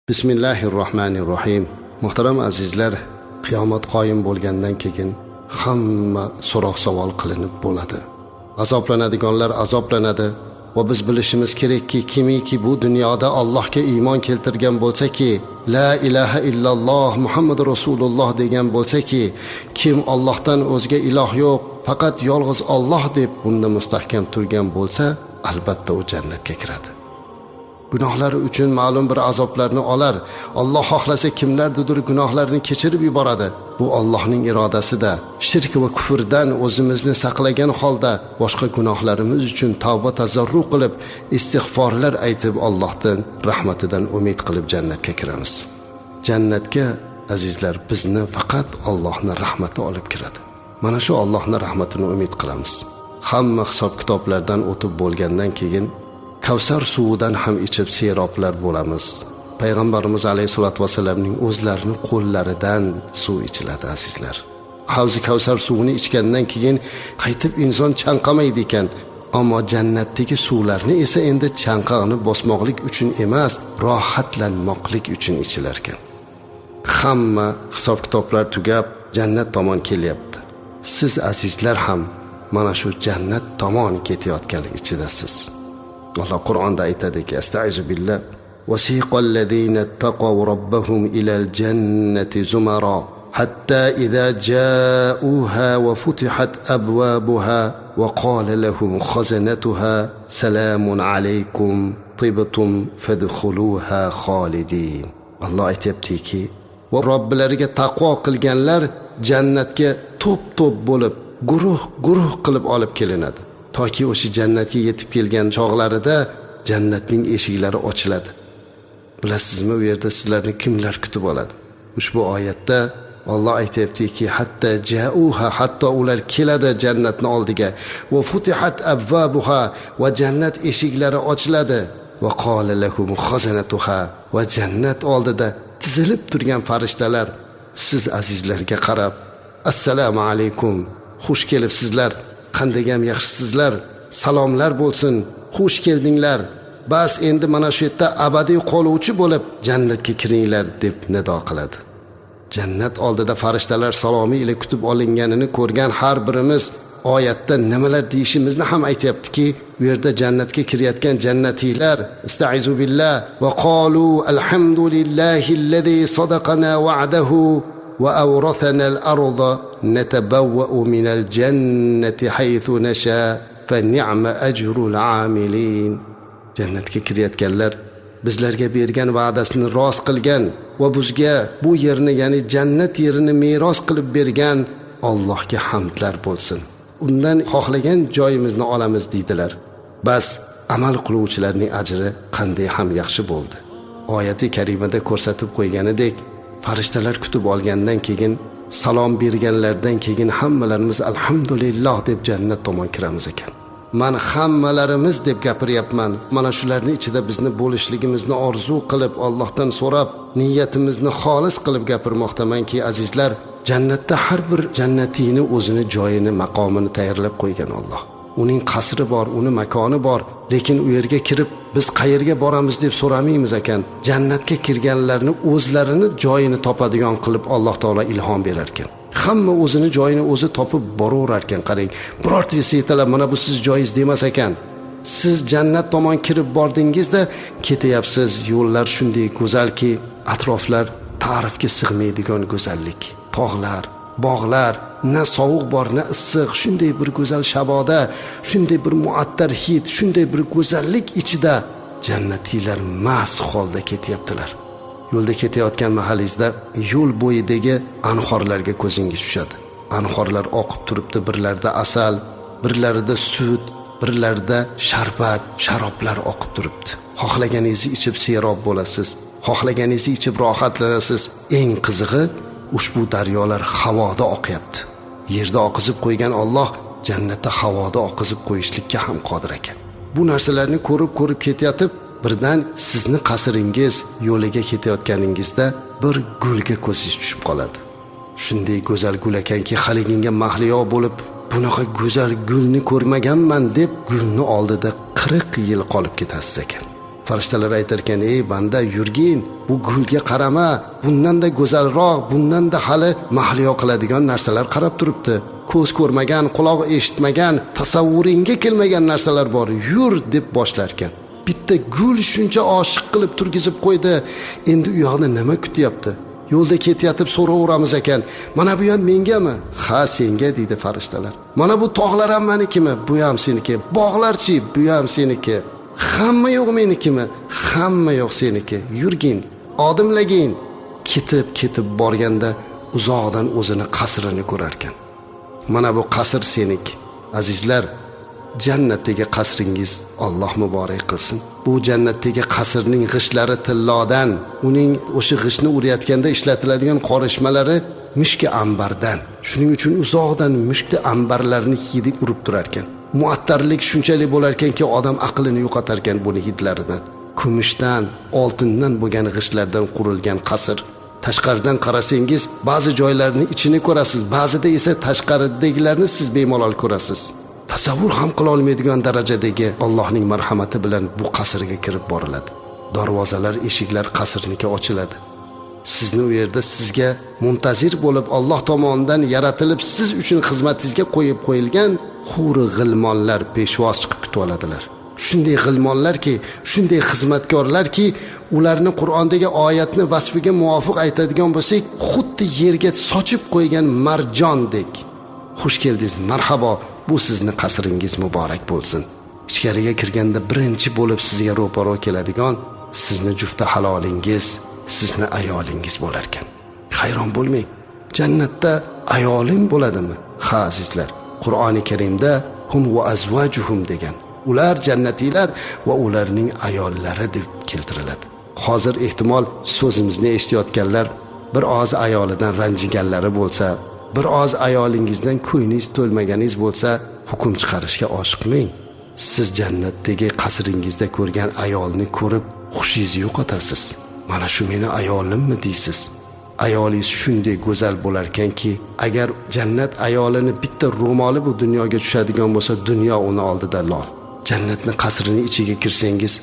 Bismillahirrohmanirrohim. Muhtaram azizlar, qiyomat qoyim bo'lgandan keyin hamma so'roq savol qilinib bo'ladi. Azoblanadiganlar azoblanadi va biz bilishimiz kerakki, kimiki bu dunyoda Allohga iymon keltirgan bo'lsa-ki, la ilaha illalloh Muhammadur Rasululloh degan bo'lsa-ki, kim Allohdan o'zga iloh yo'q, faqat yolg'iz Alloh deb bunda mustahkam turgan bo'lsa, albatta u jannatga kiradi. Gunohlari uchun ma'lum bir azoblarni olar. Alloh xohlasa kimlardir gunohlarini kechirib yuboradi. Bu Allohning irodasida. Shirk va kufrdan o'zimizni saqlagan holda boshqa gunohlarimiz uchun tavba tazarru qilib, istig'forlar aytib Allohdan rahmatidan umid qilib jannatga kiramiz. Jannatga azizlar bizni faqat Allohning rahmati olib kiradi. Mana shu Allohning rahmatini umid qilamiz. Hamma hisob-kitoblardan o'tib bo'lgandan keyin Kavsar suvidan ham ichib seroblar bo'lamiz. Payg'ambarimiz alayhisolatu vasallamning o'zlarining qo'llaridan suv ichiladi azizlar. Havzi Kavsar suvini ichgandan keyin qaytib inson chanqamaydi ekan, ammo jannatdagi suvlarni esa endi chanqoqni bosmoqlik uchun emas, rohatlanmoqlik uchun ichilar ekan. Hamma hisob-kitoblar tugab jannat tomon kelyapti. Siz azizlar ham mana shu jannat tomon ketayotganlik ichidasiz. Allah Qur'onda aytadiki, Estaizu billah, "Wasiqal ladzina taqaw rabbahum ilal jannati zumara, hatta idza ja'uha wa futihat abwabuha wa qala lahum khazanatuha salamun alaykum tibtum fadkhuluha khalidin." Allah aytayaptiki, va Robbilariga taqvo qilganlar jannatga to'p-to'p bo'lib, guruh qilib olib kelinadi. Toki o'sha jannatga yetib kelgan chog'larida jannatning eshiklari ochiladi. Bilasizmi, u yerda sizlarni kimlar kutib oladi? Ushbu oyatda Alloh aytayaptiki, hatta ja'uha, hatto ular keladi jannatning oldiga, va futihat abwabuha, va jannat eshiklari ochiladi, va qala lahum khazanatuha, va jannat oldida tizilib turgan farishtalar siz azizlarga qarab, assalomu alaykum, xush kelibsizlar, qandayam yaxshisizlar, salomlar bo'lsin, xush keldinglar. Bas endi mana shu yerda abadiy qoluvchi bo'lib jannatga kiringlar deb nido qiladi. Jannat oldida farishtalar salomi ila kutib olinganini ko'rgan har birimiz oyatda nimalar deyishimizni ham aytayaptiki, u yerda jannatga kirayotgan jannatiylar istaizu billah va qalu alhamdulillahillazi sadaqana wa'dahu va awrathana al-arda natabawwa'u min al-jannati haythu nasha fa ni'ma ajrul 'amilin. Jannatga kirayotganlar bizlarga bergan va'dasini rost qilgan va bizga bu yerni, ya'ni jannat yerini meros qilib bergan Allohga hamdlar bo'lsin. Undan xohlagan joyimizni olamiz deydilar. Bas amal qiluvchilarning ajri qanday ham yaxshi bo'ldi. Oyati karimada ko'rsatib qo'yganidek, farishtalar kutib olgandan keyin, salom berganlardan keyin hammalarimiz alhamdulillah deb jannat tomon kiramiz ekan. Men hammalarimiz deb gapiryapman. Mana shularning ichida bizni bo'lishligimizni orzu qilib, Allohdan so'rab, niyatimizni xolis qilib gapirmoqdamanki, azizlar, jannatda har bir jannatiyni o'zini joyini, maqomini tayyorlab qo'ygan Alloh. Uning qasri bor, uning makoni bor, lekin u yerga kirib biz qayerga boramiz deb so'ramaymiz ekan. Jannatga kirganlarni o'zlarini joyini topadigan qilib Alloh taolo ilhom berar ekan. Hamma o'zini joyini o'zi topib boraverar ekan. Qarang, birortasi aytadilar, mana bu siz joyingiz demas ekan. Siz jannat tomon kirib bordingizda ketayapsiz, yo'llar shunday go'zalki, atroflar ta'rifga sig'maydigan go'zallik. Tog'lar, bog'lar, na sovuq bor, na issiq, shunday bir go'zal shaboda, shunday bir muattar hid, shunday bir go'zallik ichida jannatiylar mast holda ketyaptilar. Yo'lda ketayotgan mahallingizda yo'l bo'yidagi anhorlarga ko'zingiz tushadi. Anhorlar oqib turibdi, birlarida asal, birlarida sut, birlarida sharbat, sharoblar oqib turibdi. Xohlaganingizni ichib serob bo'lasiz, xohlaganingizni ichib rohatlanasiz. Eng qizig'i, ushbu daryolar havoda oqyapti. Yerda oqizib qo'ygan Alloh jannatda havoda oqizib qo'yishlikka ham qodir ekan. Bu narsalarni ko'rib ketayotib, birdan sizni qasringiz yo'liga ketayotganingizda bir gulga ko'zingiz tushib qoladi. Shunday go'zal gul ekanki, haliginga mahliyo bo'lib, bunaqa go'zal gulni ko'rmaganman deb gulni oldida 40 yil qolib ketasiz ekan. Farishtalar aytarkan: ey banda, yurgin, bu gulga qarama, bundan-da go'zalroq, bundan-da hali mahliyo qiladigan narsalar qarab turibdi. Ko'z ko'rmagan, quloq eshitmagan, tasavvuringga kelmagan narsalar bor, yur deb boshlarkan. Bitta gul shuncha oshiq qilib turgizib qo'ydi. Endi u yoqda nima kutyapti? Yo'lda ketayotib so'raveramiz ekan: mana bu ham mengami? Ha, senga, deydi farishtalar. Mana bu tog'lar ham menikimi? Bu ham seniki. Bog'larchi? Bu ham seniki. Hamma yo'q menikimi? Hamma yo'q seniki. Yurgin, odimlagin. Ketib borganda uzoqdan o'zini qasrini ko'rarkan. Mana bu qasr seniki. Azizlar, jannatdagi qasringiz Alloh muborak qilsin. Bu jannatdagi qasrning g'ishlari tillodan, uning o'sha g'ishni urayotganda ishlatiladigan qorishmalari mushki ambardan. Shuning uchun uzoqdan mushki ambarlarni hidi urib turar ekan. Muattarlik shunchalik bo'lar ekanki, odam aqlini yo'qotar ekan buni hidlaridan. Kumushdan, oltindan bo'lgan g'ishlardan qurilgan qasr. Tashqaridan qarasangiz, ba'zi joylarni ichini ko'rasiz, ba'zida esa tashqaridagilarni siz bemalol ko'rasiz. Tasavvur ham qila olmaydigan darajadagi Allohning marhamati bilan bu qasrga kirib boriladi. Darvozalar, eshiklar qasrniki ochiladi. Sizni u yerda sizga muntazir bo'lib Alloh tomonidan yaratilib siz uchun xizmatingizga qo'yib qo'yilgan huri g'ilmonlar peshvoz chiqib kutib oladilar. Shunday g'ilmonlarki, shunday xizmatkorlarki, ularni Qur'ondagi oyatni vasfiga muvofiq aytadigan bo'lsak, xuddi yerga sochib qo'ygan marjondek. Xush keldingiz, marhabo. Bu sizni qasringiz muborak bo'lsin. Ichkariga kirganda birinchi bo'lib sizga ro'paro keladigan sizni jufta halolingiz, sizni ayolingiz bo'lar ekan. Hayron bo'lmang. Jannatda ayoling bo'ladimi? Ha, azizlar. Qur'oni Karimda hum va azvajuhum degan. Ular jannatiylar va ularning ayollari deb keltiriladi. Hozir ehtimol so'zimizni eshitayotganlar bir oz ayolidan ranjiganlari bo'lsa, bir oz ayolingizdan ko'yingiz to'lmaganingiz bo'lsa, hukm chiqarishga oshiqmang. Siz jannatdagi qasringizda ko'rgan ayolni ko'rib xushingizni yo'qotasiz. Mana shu meni ayolimmi deysiz? Ayolingiz shunday go'zal bo'lar ekanki, agar jannat ayolini bitta ro'moli bu dunyoga tushadigan bo'lsa, dunyo uni oldida lol. Jannatni qasrining ichiga kirsangiz,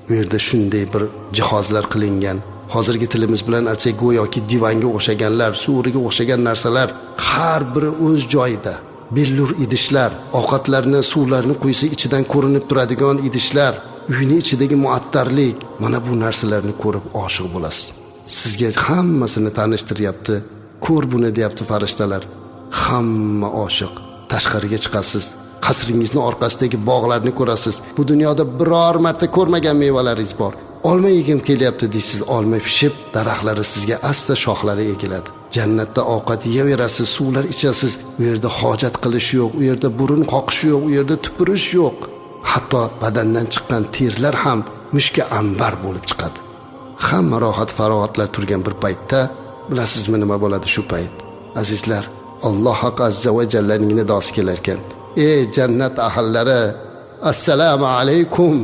u yerda shunday bir jihozlar qilingan, hozirgi tilimiz bilan aytsak go'yoki divanga o'xshaganlar, suvriga o'xshagan narsalar har biri o'z joyida. Billur idishlar, ovqatlarni, suvlarni quysa ichidan ko'rinib turadigan idishlar, uyning ichidagi muattarlik, mana bu narsalarni ko'rib oshiq bo'lasiz. Sizga hammasini tanishtiryapti. Ko'r buni deyapti farishtalar. Hamma oshiq. Tashqariga chiqasiz. Qasringizni orqasidagi bog'larni ko'rasiz. Bu dunyoda biror marta ko'rmagan mevalaringiz bor. Olma yegim kelyapti deysiz, olma pishib, daraxtlari sizga asta shoxlari egiladi. Jannatda ovqat yeyaverasiz, suvlar ichasiz. U yerda hojat qilish yo'q, u yerda burun qoqish yo'q, u yerda tupurish yo'q. Hatto badandan chiqqan terlar ham mushka ambar bo'lib chiqadi. Hamma rohat farog'atlar turgan bir paytda, bilasizmi nima bo'ladi shu payt? Azizlar, Alloh azza va jallaning nidosi kelar ekan. Ey jannat ahllari, assalomu alaykum.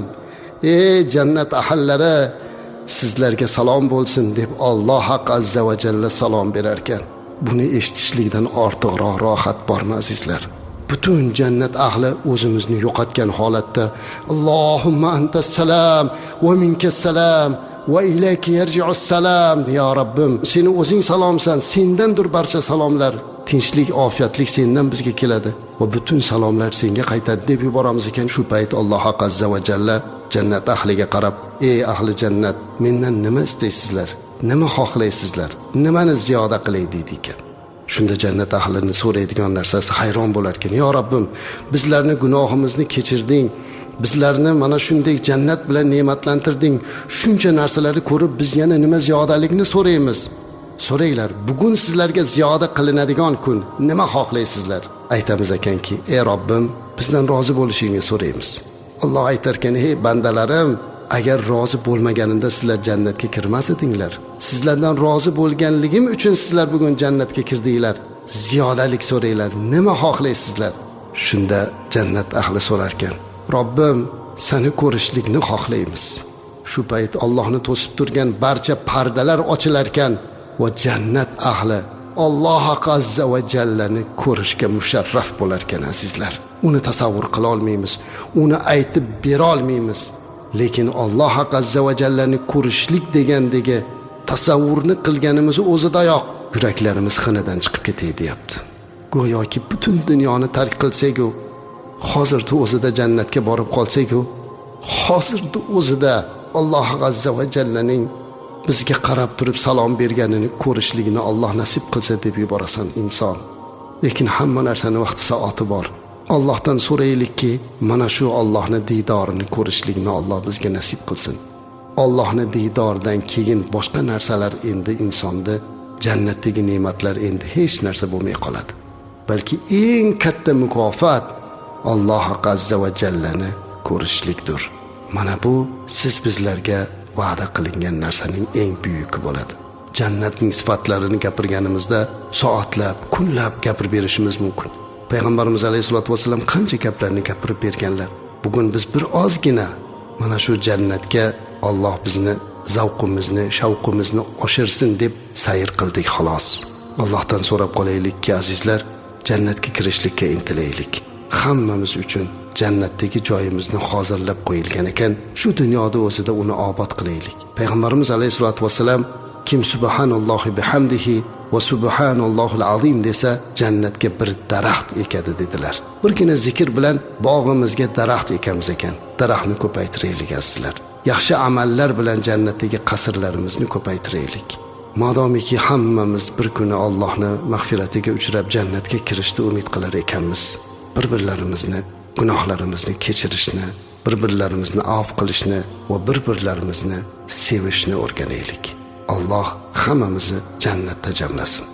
Ey jannat ahllari, sizlarga salom bo'lsin deb Alloh azza va jalla salom berar ekan. Buni eshitishlikdan ortiqroq rohat bormi azizlar? Butun jannat ahli o'zimizni yo'qotgan holatda Allohumma antas salam va minkas salam va ilayka yarji'us salam. Ya Rabbim, seni o'zing salomsan, sendandir barcha salomlar. Tinchlik, ofiyatlik sendan bizga keladi va butun salomlar senga qaytadi deb yuboramiz ekan. Shu payt Alloh azza va jalla jannat ahliga qarab, ey ahli jannat, mendan nima istaysizlar? Nima xohlaysizlar? Nimani ziyoda qilay deydi ekan. Shunda jannat ahlini so'raydigan narsasi hayron bo'lar ekan. Ya Rabbim, bizlarni gunohimizni kechirding. Bizlarni mana shunday jannat bilan ne'matlantirding. Shuncha narsalarni ko'rib biz yana nima ziyodalikni so'raymiz? So'ranglar, bugun sizlarga ziyoda qilinadigan kun. Nima xohlaysizlar? Aytamiz ekanki, ey Robbim, bizdan rozi bo'lishingni so'raymiz. Alloh aytar ekan, ey bandalarim, agar rozi bo'lmaganimda sizlar jannatga kirmas edinglar. Sizlardan rozi bo'lganligim uchun sizlar bugun jannatga kirdinglar. Ziyodalik so'ranglar, nima xohlaysizlar? Shunda jannat ahli so'rar ekan, Robbim, seni ko'rishlikni xohlaymiz. Shu payt Allohni to'sib turgan barcha pardalar ochilar ekan va jannat ahli Alloh azza va jallani ko'rishga musharraf bo'lar ekan azizlar. Uni tasavvur qila olmaymiz, uni aytib bera olmaymiz. lekin Alloh azza va jallani ko'rishlik degandagi tasavvurni qilganimiz o'zidayoq yuraklarimiz xinadan chiqib ketay deyapti. Go'yoki butun dunyoni tark qilsak-ku, hozirda o'zida jannatga borib qolsak-ku, hozirda o'zida Alloh azza va jallaning bizga qarab turib salom berganini ko'rishligini Alloh nasib qilsa deb yuborasan inson. Lekin hamma narsani vaqti soati bor. Allohdan so'raylikki, mana shu Allohning diydorini ko'rishlikni Alloh bizga nasib qilsin. Allohning diyoridan keyin boshqa narsalar endi insonda jannatdagi ne'matlar endi hech narsa bo'lmay qoladi. Balki eng katta mukofot Alloh azza va jallani ko'rishlikdir. Mana bu siz bizlarga va'da qilingan narsaning eng buyuki bo'ladi. Jannatning sifatlarini gapirganimizda soatlab, kunlab gapirib berishimiz mumkin. Payg'ambarimiz alayhisolatu vasallam qancha gaplarni gapirib berganlar. Bugun biz bir ozgina mana shu jannatga Alloh bizni zavqimizni, shavqimizni oshirsin deb sayr qildik xolos. Allohdan so'rab qolaylikki, azizlar, jannatga kirishlikka intilaylik. Hammamiz uchun jannatdagi joyimizni hozirlab qo'yilgan ekan, shu dunyoda o'zida uni obod qilaylik. Payg'ambarimiz alayhisolatu vasallam kim subhanallohi bihamdihi va subhanallohul azim desa jannatga bir daraxt ekadi dedilar. Birgina zikr bilan bog'imizga daraxt ekamiz ekan. Daraxtni ko'paytiraylik azizlar. Yaxshi amallar bilan jannatdagi qasrlarimizni ko'paytiraylik. Modomiki hammamiz bir kuni Allohning mag'firatiga uchrab jannatga kirishni umid qilar ekanmiz, bir-birlarimizni gunohlarimizni kechirishni, bir-birlarimizni afv qilishni va bir-birlarimizni sevishni o'rganaylik. Alloh hammamizni jannatda jamlasin.